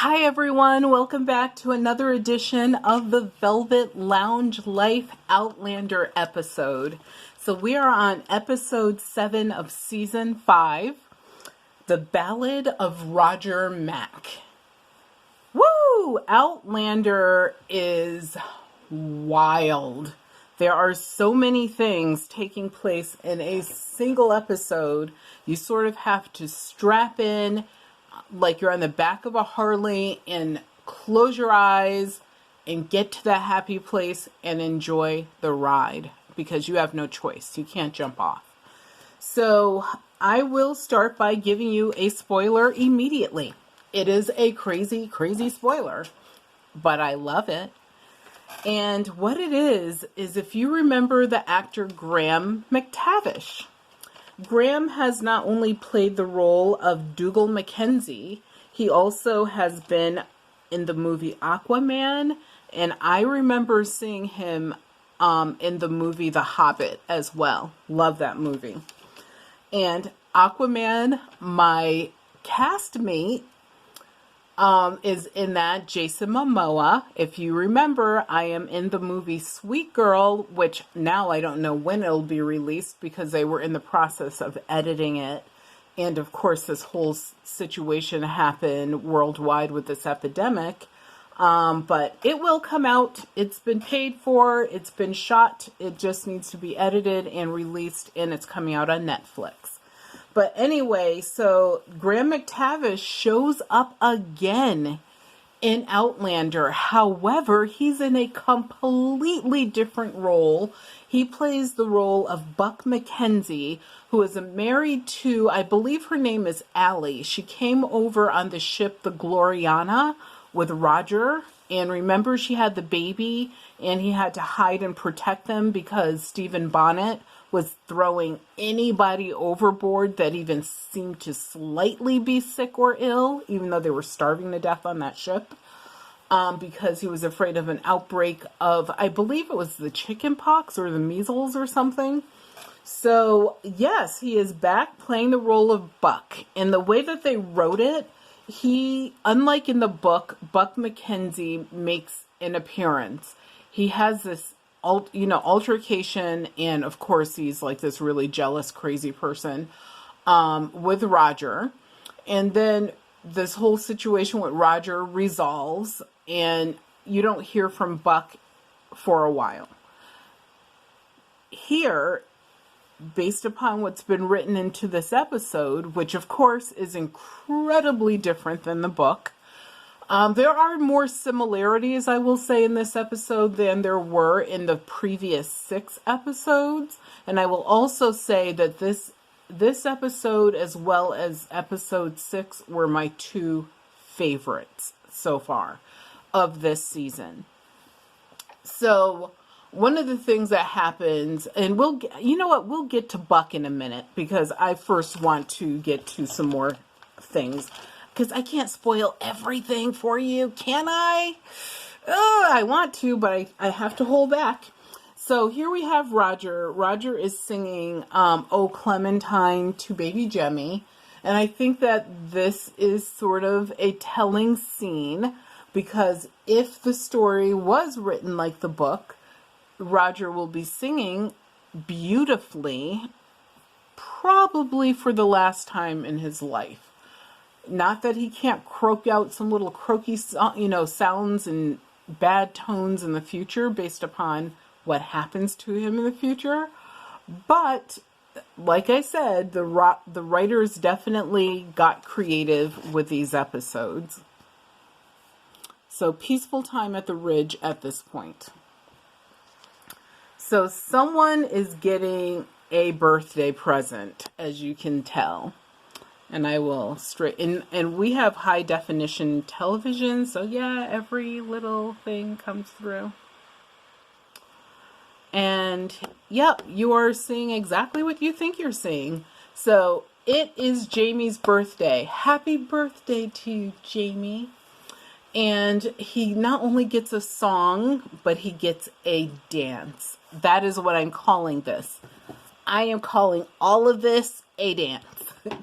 Hi everyone, welcome back to another edition of the Velvet Lounge Life Outlander episode. So we are on episode 7 of season 5, The Ballad of Roger Mack. Woo! Outlander is wild. There are so many things taking place in a single episode. You sort of have to strap in like you're on the back of a Harley and close your eyes and get to that happy place and enjoy the ride because you have no choice. You can't jump off. So I will start by giving you a spoiler immediately. It is a crazy, crazy spoiler, but I love it. And what it is if you remember the actor Graham McTavish. Graham has not only played the role of Dougal Mackenzie, he also has been in the movie Aquaman, and I remember seeing him in the movie The Hobbit as well. Love that movie. And Aquaman, my castmate, is in that, Jason Momoa. If you remember, I am in the movie Sweet Girl, which now I don't know when it'll be released because they were in the process of editing it. And of course, this whole situation happened worldwide with this epidemic. But it will come out. It's been paid for. It's been shot. It just needs to be edited and released, and it's coming out on Netflix. But anyway, so Graham McTavish shows up again in Outlander. However, he's in a completely different role. He plays the role of Buck Mackenzie, who is married to, I believe her name is Allie. She came over on the ship, the Gloriana, with Roger. And remember, she had the baby, and he had to hide and protect them because Stephen Bonnet was throwing anybody overboard that even seemed to slightly be sick or ill, even though they were starving to death on that ship, because he was afraid of an outbreak of, I believe it was the chicken pox or the measles or something. So, yes, he is back playing the role of Buck. And the way that they wrote it, unlike in the book, Buck Mackenzie makes an appearance. He has this altercation, and of course he's like this really jealous, crazy person with Roger. And then this whole situation with Roger resolves, and you don't hear from Buck for a while. Here, based upon what's been written into this episode, which of course is incredibly different than the book, there are more similarities, I will say, in this episode than there were in the previous 6 episodes. And I will also say that this episode, as well as episode 6, were my 2 favorites so far of this season. So one of the things that happens, and we'll get to Buck in a minute, because I first want to get to some more things. Because I can't spoil everything for you, can I? I want to, but I have to hold back. So here we have Roger. Roger is singing "Oh Clementine" to baby Jemmy. And I think that this is sort of a telling scene, because if the story was written like the book, Roger will be singing beautifully, probably for the last time in his life. Not that he can't croak out some little croaky, sounds and bad tones in the future based upon what happens to him in the future. But, like I said, the writers definitely got creative with these episodes. So, peaceful time at the Ridge at this point. So, someone is getting a birthday present, as you can tell. And I will and we have high definition television, so yeah, every little thing comes through. And yep, you are seeing exactly what you think you're seeing. So it is Jamie's birthday. Happy birthday to you, Jamie. And he not only gets a song, but he gets a dance. That is what I'm calling this. I am calling all of this a dance.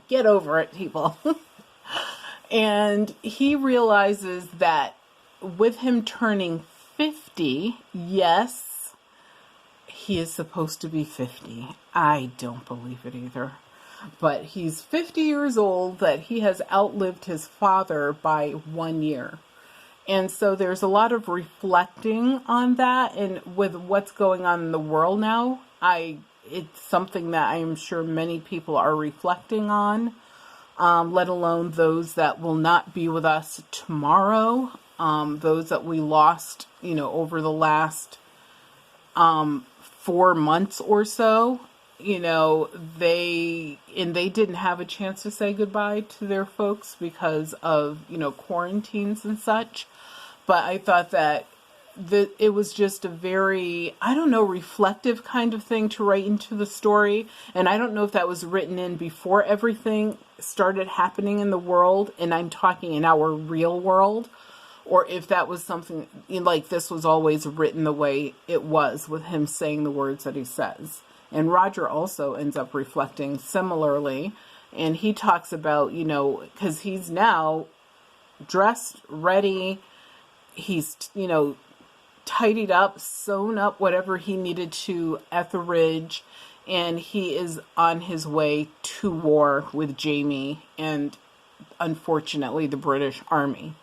Get over it, people. And he realizes that with him turning 50, yes, he is supposed to be 50. I don't believe it either. But he's 50 years old, that he has outlived his father by 1 year. And so there's a lot of reflecting on that, and with what's going on in the world now, it's something that I am sure many people are reflecting on, let alone those that will not be with us tomorrow, those that we lost, over the last 4 months or so. They didn't have a chance to say goodbye to their folks because of, quarantines and such. But I thought that it was just a very, reflective kind of thing to write into the story. And I don't know if that was written in before everything started happening in the world, and I'm talking in our real world, or if that was something like this was always written the way it was, with him saying the words that he says. And Roger also ends up reflecting similarly. And he talks about, because he's now dressed, ready, he's, tidied up, sewn up whatever he needed to at the ridge, and he is on his way to war with Jamie and, unfortunately, the British Army.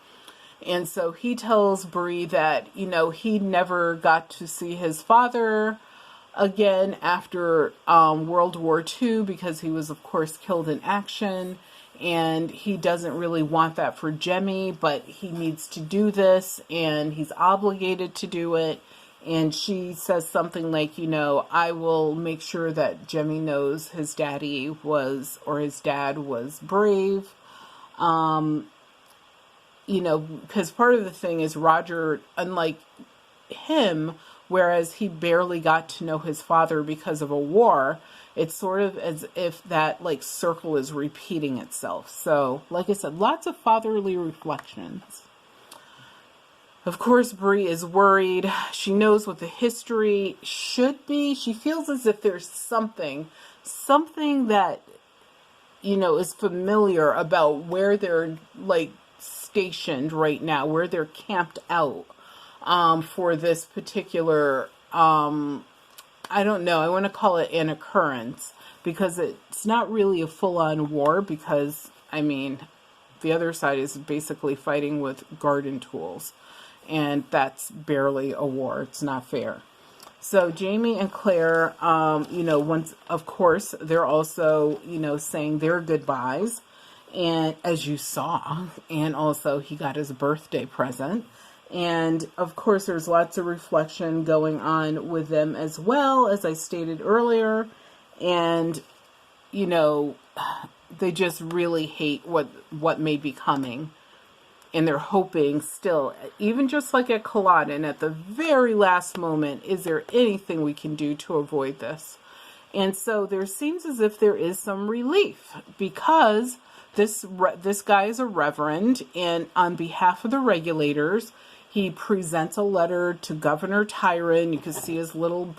And so he tells Bree that, he never got to see his father again after World War II, because he was, of course, killed in action. And he doesn't really want that for Jemmy, but he needs to do this, and he's obligated to do it. And she says something like, I will make sure that Jemmy knows his dad was brave. Because part of the thing is Roger, unlike him, whereas he barely got to know his father because of a war, it's sort of as if that circle is repeating itself. So, like I said, lots of fatherly reflections. Of course, Bree is worried. She knows what the history should be. She feels as if there's something that, is familiar about where they're stationed right now, where they're camped out for this particular, I don't know, I want to call it an occurrence, because it's not really a full-on war, because, the other side is basically fighting with garden tools, and that's barely a war. It's not fair. So Jamie and Claire, once, of course, they're also, saying their goodbyes, and as you saw, and also he got his birthday present. And of course, there's lots of reflection going on with them as well, as I stated earlier. And, they just really hate what may be coming. And they're hoping still, even just like at Culloden, at the very last moment, is there anything we can do to avoid this? And so there seems as if there is some relief, because this guy is a reverend, and on behalf of the regulators, he presents a letter to Governor Tyron. You can see his little,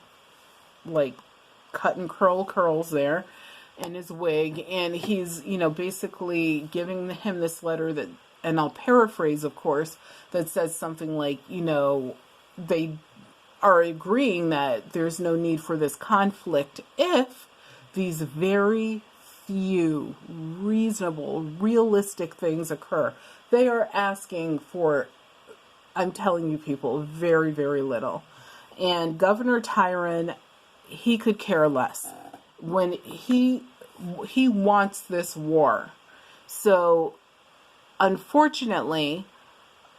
cut and curl curls there in his wig. And he's, basically giving him this letter that, and I'll paraphrase, of course, that says something like, they are agreeing that there's no need for this conflict if these very few reasonable, realistic things occur. They are asking for, I'm telling you people, very, very little. And Governor Tyron, he could care less. When he wants this war. So, unfortunately,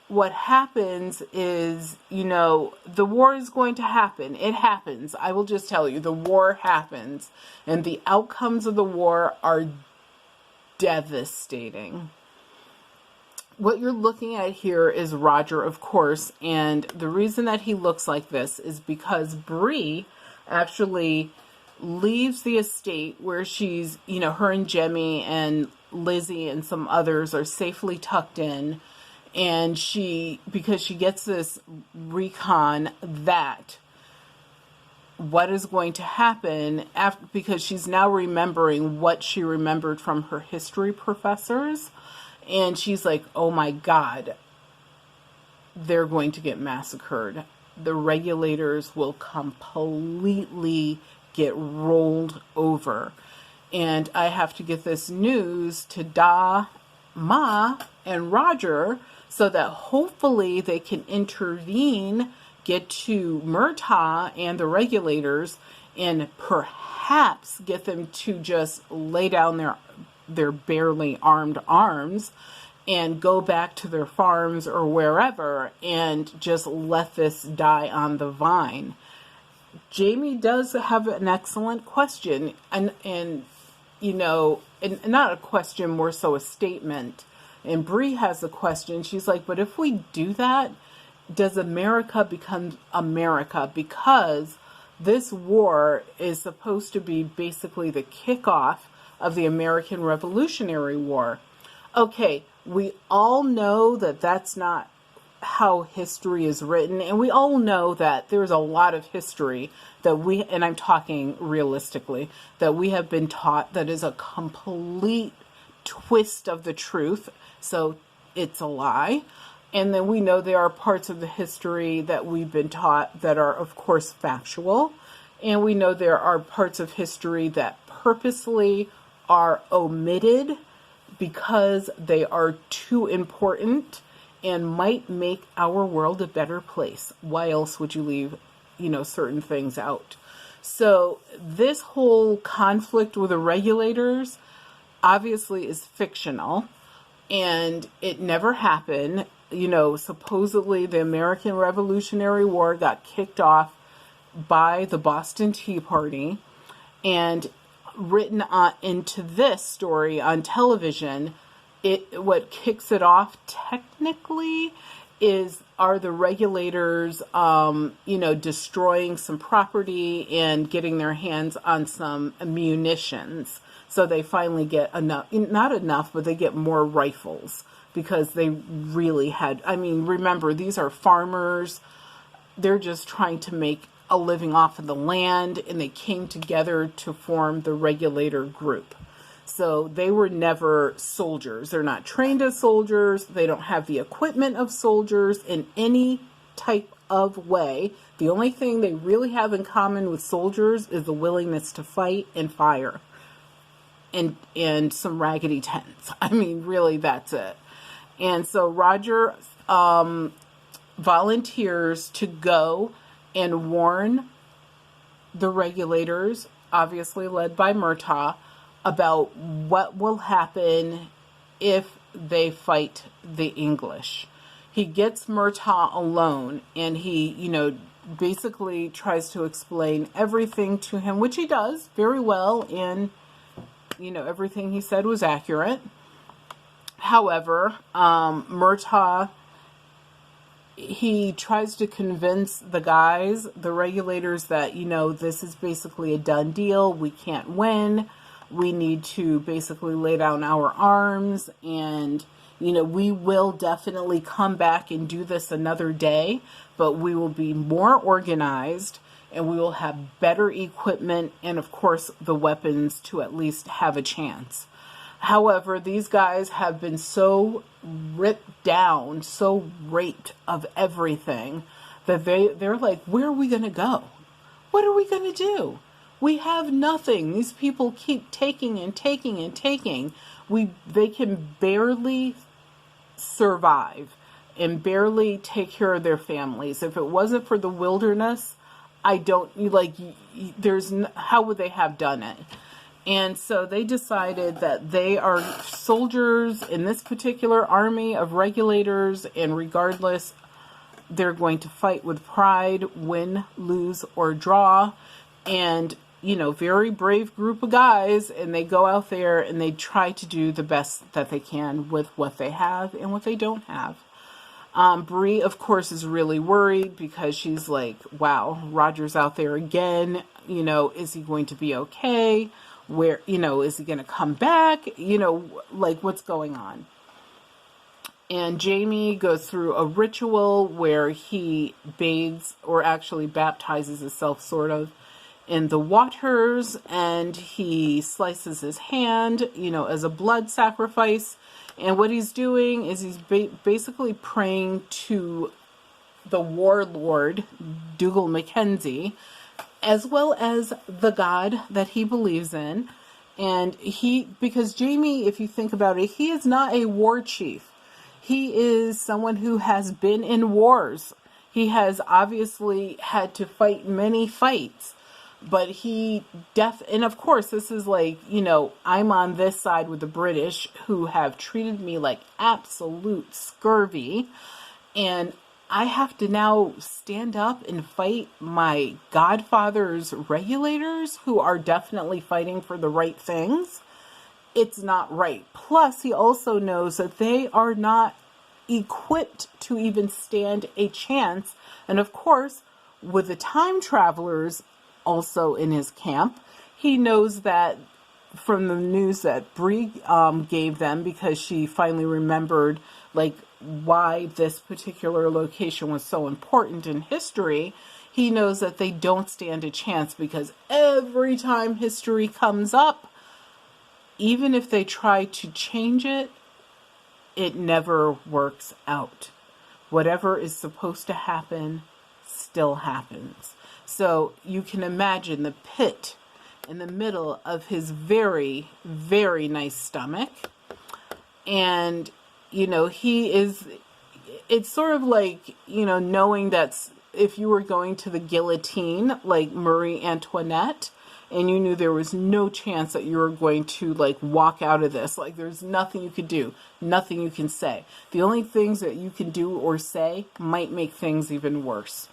what happens is, the war is going to happen. It happens. I will just tell you, the war happens. And the outcomes of the war are devastating. What you're looking at here is Roger, of course, and the reason that he looks like this is because Bree actually leaves the estate where she's, her and Jemmy and Lizzie and some others are safely tucked in, and because she gets this recon that what is going to happen because she's now remembering what she remembered from her history professors. And she's like, oh my God, they're going to get massacred. The regulators will completely get rolled over. And I have to get this news to Da, Ma, and Roger so that hopefully they can intervene, get to Murtagh and the regulators, and perhaps get them to just lay down their barely armed arms and go back to their farms or wherever and just let this die on the vine. Jamie does have an excellent question, and you know, and not a question, more so a statement. And Bree has a question. She's like, but if we do that, does America become America? Because this war is supposed to be basically the kickoff of the American Revolutionary War. Okay, we all know that that's not how history is written, and we all know that there's a lot of history that we, and I'm talking realistically, that we have been taught that is a complete twist of the truth, so it's a lie. And then we know there are parts of the history that we've been taught that are, of course, factual, and we know there are parts of history that purposely are omitted because they are too important and might make our world a better place. Why else would you leave, certain things out? So this whole conflict with the regulators obviously is fictional, and it never happened. Supposedly the American Revolutionary War got kicked off by the Boston Tea Party, and written into this story on television, what kicks it off technically are the regulators, destroying some property and getting their hands on some munitions. So they finally get not enough, but they get more rifles because they really had, remember, these are farmers. They're just trying to make a living off of the land, and they came together to form the regulator group. So they were never soldiers. They're not trained as soldiers. They don't have the equipment of soldiers in any type of way. The only thing they really have in common with soldiers is the willingness to fight and fire and some raggedy tents. Really, that's it. And so Roger volunteers to go and warn the regulators, obviously led by Murtagh, about what will happen if they fight the English. He gets Murtagh alone, and he, basically tries to explain everything to him, which he does very well, and, everything he said was accurate. However, Murtagh, he tries to convince the regulators that, this is basically a done deal. We can't win. We need to basically lay down our arms, and, we will definitely come back and do this another day, but we will be more organized, and we will have better equipment and, of course, the weapons to at least have a chance. However, these guys have been so ripped down, so raped of everything, that they're like, where are we going to go? What are we going to do? We have nothing. These people keep taking and taking and taking. They can barely survive and barely take care of their families. If it wasn't for the wilderness, how would they have done it? And so they decided that they are soldiers in this particular army of regulators, and regardless, they're going to fight with pride, win, lose, or draw. And, very brave group of guys, and they go out there and they try to do the best that they can with what they have and what they don't have. Bree, of course, is really worried because she's like, wow, Roger's out there again. Is he going to be okay? Where, is he going to come back? What's going on? And Jamie goes through a ritual where he bathes, or actually baptizes himself, sort of, in the waters, and he slices his hand, as a blood sacrifice. And what he's doing is he's basically praying to the warlord, Dougal Mackenzie, as well as the god that he believes in. And because Jamie, if you think about it, he is not a war chief. He is someone who has been in wars. He has obviously had to fight many fights, but and of course, this is like, I'm on this side with the British, who have treated me like absolute scurvy. And I have to now stand up and fight my godfather's regulators, who are definitely fighting for the right things. It's not right. Plus, he also knows that they are not equipped to even stand a chance. And of course, with the time travelers also in his camp, he knows that from the news that Bree gave them, because she finally remembered like why this particular location was so important in history. He knows that they don't stand a chance, because every time history comes up, even if they try to change it, it never works out. Whatever is supposed to happen still happens. So you can imagine the pit in the middle of his very, very nice stomach. And, it's sort of like, knowing that if you were going to the guillotine, like Marie Antoinette, and you knew there was no chance that you were going to like walk out of this, like there's nothing you could do, nothing you can say. The only things that you can do or say might make things even worse.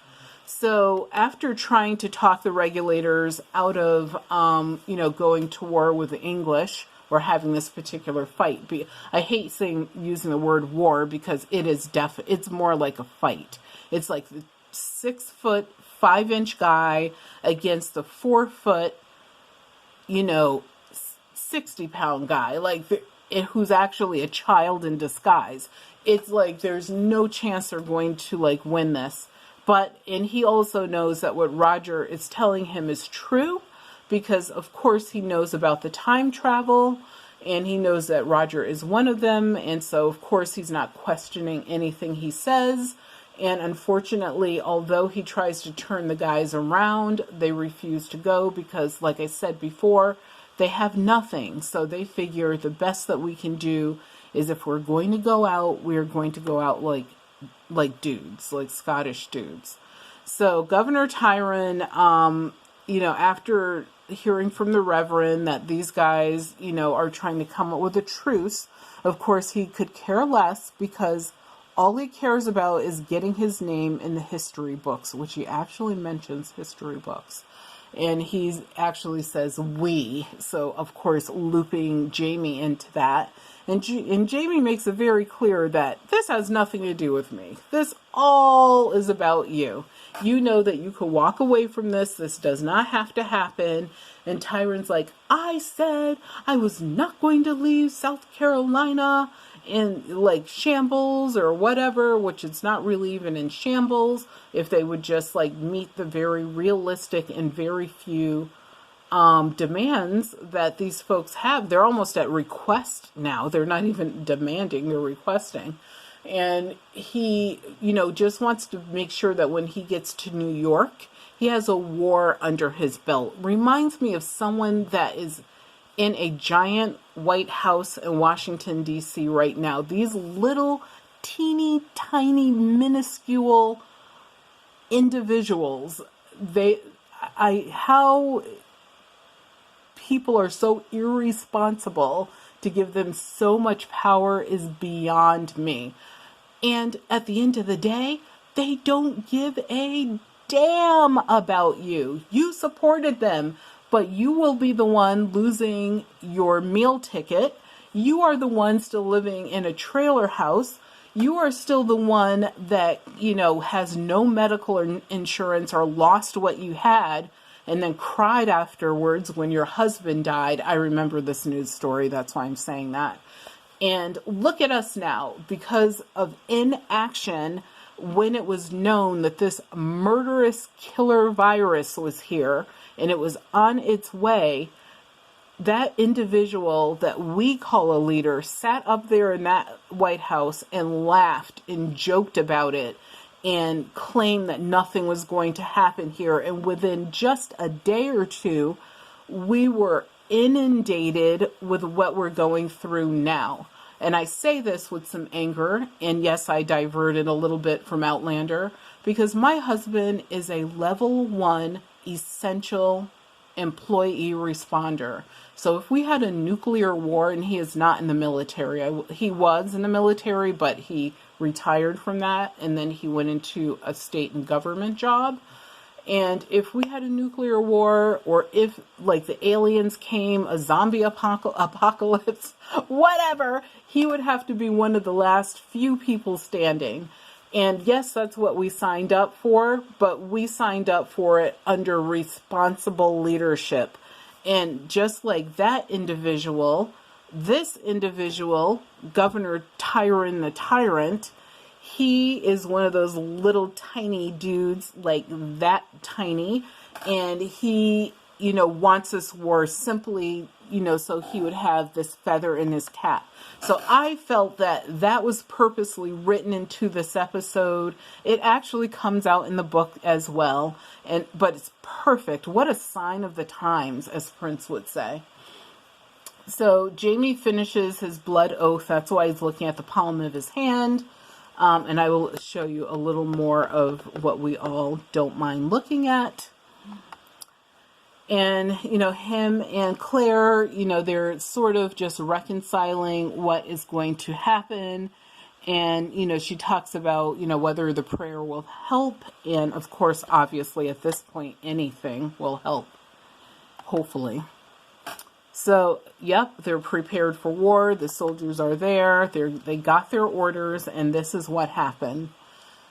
So after trying to talk the regulators out of, going to war with the English, or having this particular fight. I hate using the word war, because it's more like a fight. It's like the 6 foot, 5 inch guy against the 4 foot, 60-pound guy, who's actually a child in disguise. It's like there's no chance they're going to like win this. And he also knows that what Roger is telling him is true, because of course he knows about the time travel, and he knows that Roger is one of them, and so of course he's not questioning anything he says. And unfortunately, although he tries to turn the guys around, they refuse to go, because like I said before, they have nothing. So they figure the best that we can do is, if we're going to go out, we're going to go out like dudes, like Scottish dudes. So Governor Tyrone, after hearing from the Reverend that these guys, are trying to come up with a truce, of course he could care less, because all he cares about is getting his name in the history books, which he actually mentions history books. And he actually says we, so of course looping Jamie into that. And Jamie makes it very clear that this has nothing to do with me. This all is about you. You know that you could walk away from this. This does not have to happen. And Tyrone's like, I said I was not going to leave South Carolina in like shambles or whatever, which it's not really even in shambles, if they would just like meet the very realistic and very few demands that these folks have. They're almost at request now. They're not even demanding, they're requesting. And he, just wants to make sure that when he gets to New York, he has a war under his belt. Reminds me of someone that is in a giant White House in Washington, D.C. right now. These little, teeny, tiny, minuscule individuals, how people are so irresponsible to give them so much power is beyond me. And at the end of the day, they don't give a damn about you. You supported them, but you will be the one losing your meal ticket. You are the one still living in a trailer house. You are still the one that, has no medical or insurance, or lost what you had and then cried afterwards when your husband died. I remember this news story. That's why I'm saying that. And look at us now, because of inaction, when it was known that this murderous killer virus was here and it was on its way, that individual that we call a leader sat up there in that White House and laughed and joked about it and claimed that nothing was going to happen here. And within just a day or two, we were inundated with what we're going through now. And I say this with some anger, and yes, I diverted a little bit from Outlander, because my husband is a level 1 essential employee responder. So if we had a nuclear war, and he is not in the military, he was in the military, but he retired from that, and then he went into a state and government job. And if we had a nuclear war, or if like the aliens came, a zombie apocalypse, whatever, he would have to be one of the last few people standing. And yes, that's what we signed up for, but we signed up for it under responsible leadership. And just like that individual, this individual, Governor Tyron the Tyrant, he is one of those little tiny dudes, like that tiny, and he, wants this war simply, so he would have this feather in his cap. So I felt that that was purposely written into this episode. It actually comes out in the book as well, but it's perfect. What a sign of the times, as Prince would say. So Jamie finishes his blood oath. That's why he's looking at the palm of his hand. And I will show you a little more of what we all don't mind looking at. And, him and Claire, they're sort of just reconciling what is going to happen. And, she talks about, whether the prayer will help. And, of course, obviously, at this point, anything will help, hopefully. So, yep, they're prepared for war. The soldiers are there. They got their orders, and this is what happened.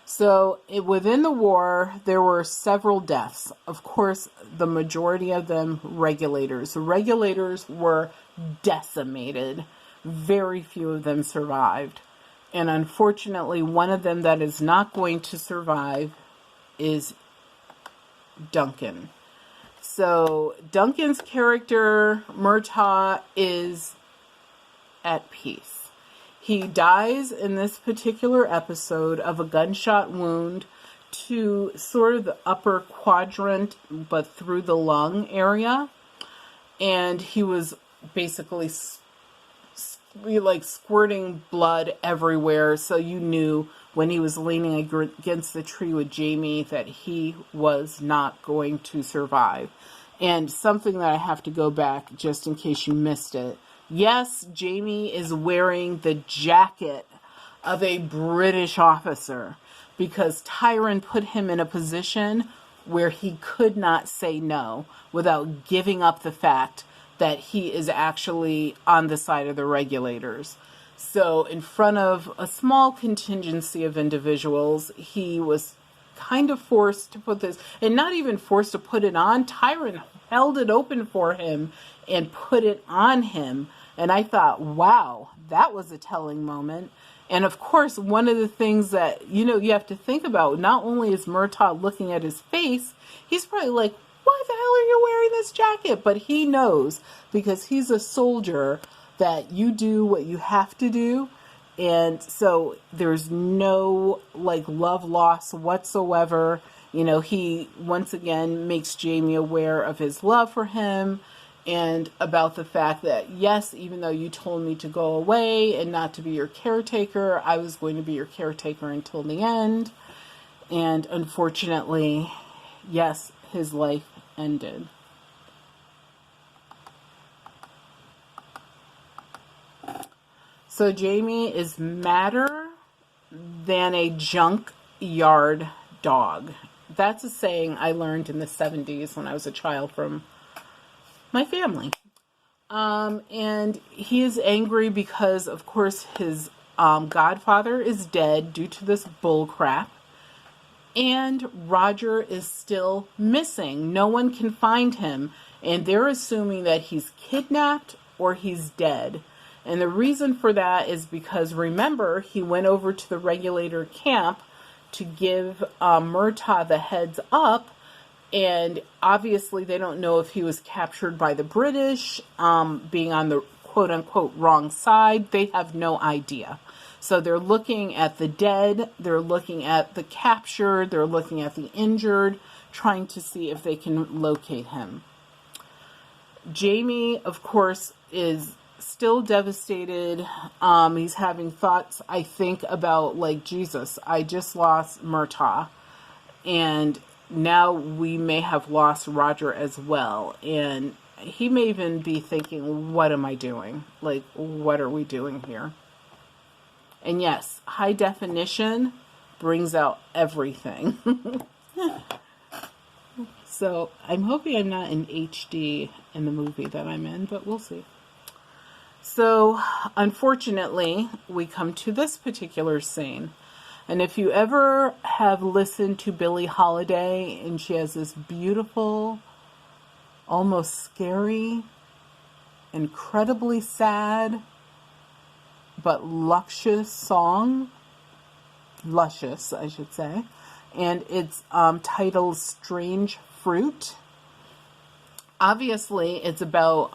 So, within the war, there were several deaths. Of course, the majority of them regulators. The regulators were decimated. Very few of them survived. And unfortunately, one of them that is not going to survive is Duncan. So Duncan's character, Murtagh, is at peace. He dies in this particular episode of a gunshot wound to sort of the upper quadrant, but through the lung area. And he was basically like squirting blood everywhere. So you knew when he was leaning against the tree with Jamie that he was not going to survive. And something that I have to go back just in case you missed it. Yes, Jamie is wearing the jacket of a British officer because Tyron put him in a position where he could not say no without giving up the fact that he is actually on the side of the regulators. So in front of a small contingency of individuals, he was kind of forced to put this, and not even forced to put it on. Tyron held it open for him and put it on him. And I thought, wow, that was a telling moment. And of course, one of the things that, you have to think about, not only is Murtagh looking at his face, he's probably like, why the hell are you wearing this jacket? But he knows, because he's a soldier, that you do what you have to do. And so there's no love loss whatsoever. He once again makes Jamie aware of his love for him and about the fact that, yes, even though you told me to go away and not to be your caretaker, I was going to be your caretaker until the end. And unfortunately, yes, his life ended. So Jamie is madder than a junkyard dog. That's a saying I learned in the 70s when I was a child from my family. And he is angry because, of course, his godfather is dead due to this bull crap. And Roger is still missing. No one can find him. And they're assuming that he's kidnapped or he's dead. And the reason for that is because, remember, he went over to the regulator camp to give Murtagh the heads up And obviously they don't know if he was captured by the British, being on the quote-unquote wrong side. They have no idea. So they're looking at the dead, they're looking at the captured, they're looking at the injured, trying to see if they can locate him. Jamie, of course, is still devastated. He's having thoughts, I think, about, like, Jesus, I just lost Murtagh, and now we may have lost Roger as well. And he may even be thinking, what am I doing? Like, what are we doing here? And yes, high definition brings out everything. So I'm hoping I'm not in HD in the movie that I'm in, but we'll see. So unfortunately, we come to this particular scene. And if you ever have listened to Billie Holiday, and she has this beautiful, almost scary, incredibly sad, but luscious song, luscious, I should say, and it's titled Strange Fruit. Obviously, it's about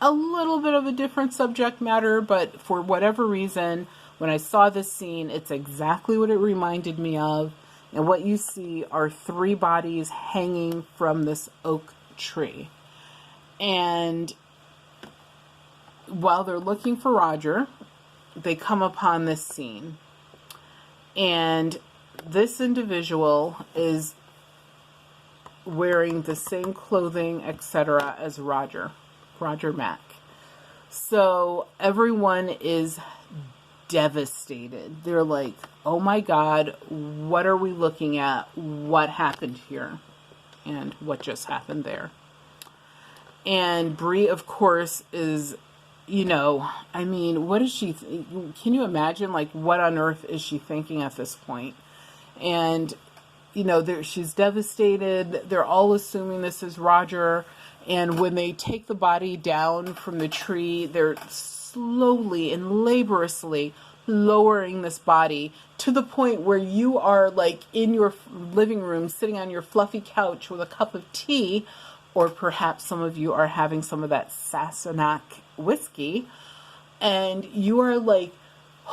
a little bit of a different subject matter, but for whatever reason, when I saw this scene, it's exactly what it reminded me of. And what you see are 3 bodies hanging from this oak tree. And while they're looking for Roger, they come upon this scene. And this individual is wearing the same clothing, etc., as Roger Mack. So everyone is devastated. They're like, oh my God, what are we looking at? What happened here? And what just happened there? And Bree, of course, is, you know, I mean, what is she, can you imagine, like, what on earth is she thinking at this point? And, you know, she's devastated. They're all assuming this is Roger. And when they take the body down from the tree, they're slowly and laboriously lowering this body to the point where you are, like, in your living room, sitting on your fluffy couch with a cup of tea, or perhaps some of you are having some of that Sassenach whiskey, and you are like,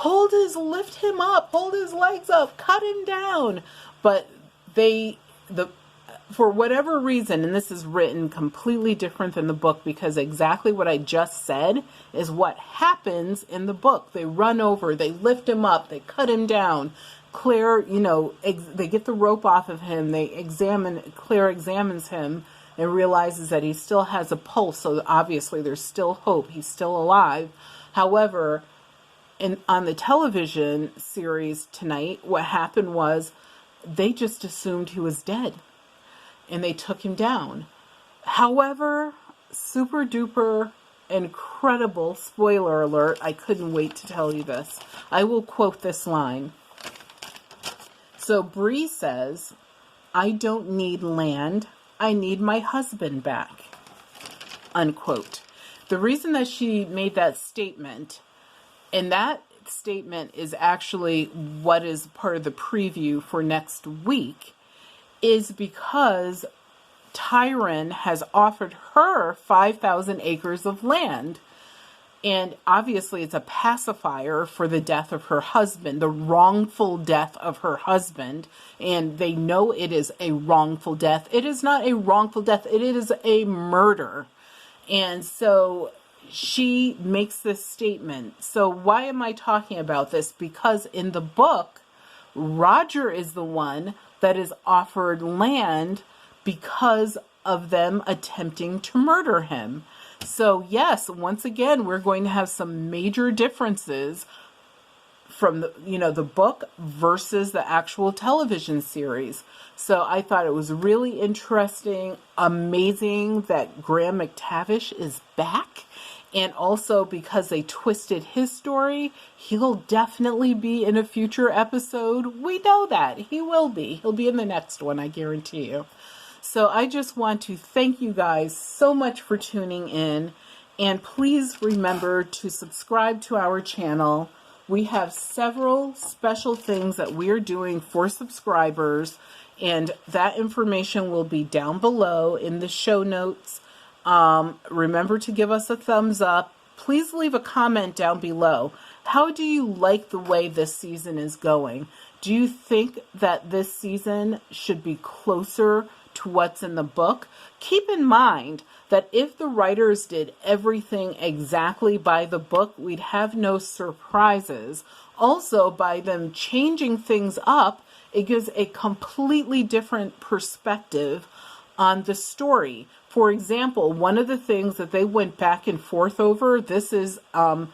lift him up, hold his legs up, cut him down. But for whatever reason, and this is written completely different than the book, because exactly what I just said is what happens in the book. They run over, they lift him up, they cut him down. Claire, you know, they get the rope off of him, Claire examines him and realizes that he still has a pulse, so obviously there's still hope, he's still alive. However, on the television series tonight, what happened was they just assumed he was dead, and they took him down. However, super duper incredible, spoiler alert, I couldn't wait to tell you this. I will quote this line. So Bree says, "I don't need land, I need my husband back," unquote. The reason that she made that statement, and that statement is actually what is part of the preview for next week, is because Tyron has offered her 5,000 acres of land. And obviously it's a pacifier for the death of her husband, the wrongful death of her husband. And they know it is a wrongful death. It is not a wrongful death. It is a murder. And so she makes this statement. So why am I talking about this? Because in the book, Roger is the one that is offered land because of them attempting to murder him. So yes, once again, we're going to have some major differences from the book versus the actual television series. So I thought it was really interesting, amazing that Graham McTavish is back. And also because they twisted his story, he'll definitely be in a future episode. We know that. He will be. He'll be in the next one, I guarantee you. So I just want to thank you guys so much for tuning in. And please remember to subscribe to our channel. We have several special things that we're doing for subscribers. And that information will be down below in the show notes. Remember to give us a thumbs up. Please leave a comment down below. How do you like the way this season is going? Do you think that this season should be closer to what's in the book? Keep in mind that if the writers did everything exactly by the book, we'd have no surprises. Also, by them changing things up, it gives a completely different perspective on the story. For example, one of the things that they went back and forth over, this is an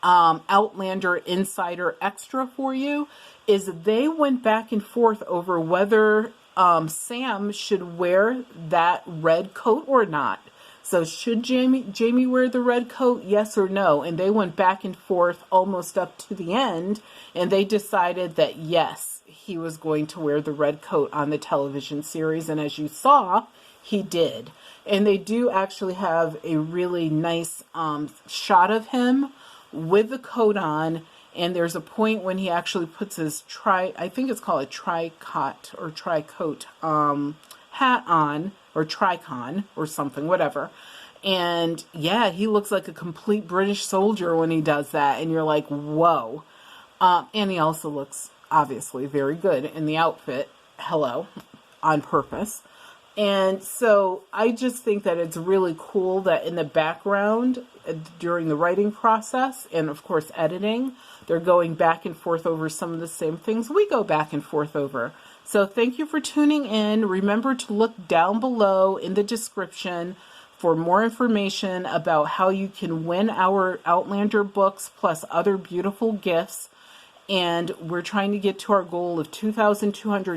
Outlander Insider Extra for you, is they went back and forth over whether Sam should wear that red coat or not. So should Jamie wear the red coat, yes or no? And they went back and forth almost up to the end, and they decided that yes, he was going to wear the red coat on the television series. And as you saw, he did. And they do actually have a really nice shot of him with the coat on. And there's a point when he actually puts his I think it's called a tricot or tricoat hat on, or tricon or something, whatever. And yeah, he looks like a complete British soldier when he does that. And you're like, whoa. And he also looks obviously very good in the outfit. Hello, on purpose. And so I just think that it's really cool that in the background, during the writing process and of course editing, they're going back and forth over some of the same things we go back and forth over. So thank you for tuning in. Remember to look down below in the description for more information about how you can win our Outlander books plus other beautiful gifts. And we're trying to get to our goal of 2,200